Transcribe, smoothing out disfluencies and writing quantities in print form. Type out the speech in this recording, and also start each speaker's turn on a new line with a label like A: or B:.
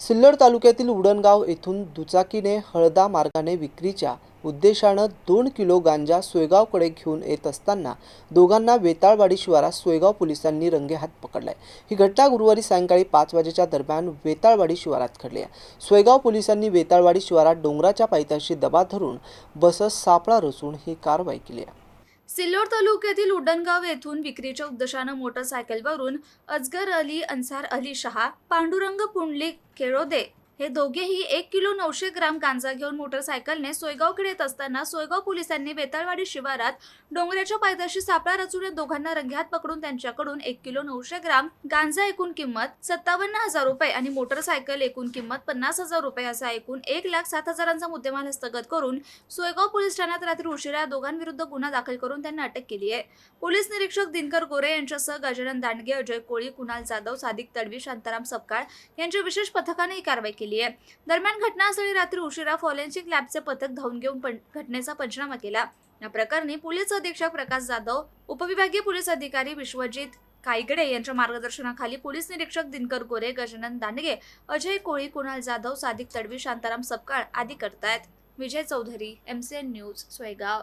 A: सिल्लोड तालुक्यातील उडणगाव येथून दुचाकीने हळदा मार्गाने विक्रीच्या उद्देशानं 2 किलो गांजा सोयगावकडे घेऊन येत असताना दोघांना वेताळवाडी शिवारात सोयगाव पोलिसांनी रंगेहात पकडलाय। ही घटना गुरुवारी सायंकाळी 5 वाजेच्या दरम्यान वेताळवाडी शिवारात घडली आहे। सोयगाव पोलिसांनी वेताळवाडी शिवारात डोंगराच्या पायथ्याशी दबा धरून बसस सापळा रचून ही कारवाई केली आहे।
B: सिल्लोड तालुक्यातील उड्डणगाव येथून विक्रीच्या उद्देशानं मोटरसायकलवरून अजगर अली, अन्सार अली शहा, पांडुरंग पुंडलिक केळोदे हे दोघेही 1 किलो 900 ग्राम गांजा घेऊन मोटरसायकलने सोयगावकडे येत असताना सोयगाव पोलिसांनी वेताळवाडी शिवारात डोंगराच्या पायथ्याशी सापळा रचून या दोघांना रंगेहात पकडून त्यांच्याकडून 1 किलो 900 ग्राम गांजा एकूण किंमत 57,000 रुपये आणि मोटरसायकल एकूण किंमत 50,000 रुपये असा एकूण 1,07,000चा मुद्देमाल हस्तगत करून सोयगाव पोलीस ठाण्यात रात्री उशिरा दोघांविरुद्ध गुन्हा दाखल करून त्यांना अटक केली आहे। पोलीस निरीक्षक दिनकर गोरे यांच्यासह गजानन दांडगे, अजय कोळी, कुणाल जाधव, सादिक तडवी, शांताराम सपकाळ यांच्या विशेष पथकाने ही कारवाई केली आहे। दरम्यान घटनास्थळी रात्री उशिरा फॉरेन्सिक लॅबचे पथक धावून घेऊन घटनेचा पंचनामा केला। या प्रकरणी पोलीस अधीक्षक प्रकाश जाधव, उपविभागीय पोलीस अधिकारी विश्वजित कायगडे यांच्या मार्गदर्शनाखाली पोलीस निरीक्षक दिनकर गोरे, गजानन दांडगे, अजय कोळी, कुणाल जाधव, सादिक तडवी, शांताराम सपकाळ आदी करतायत। विजय चौधरी, MCN न्यूज, सोयगाव।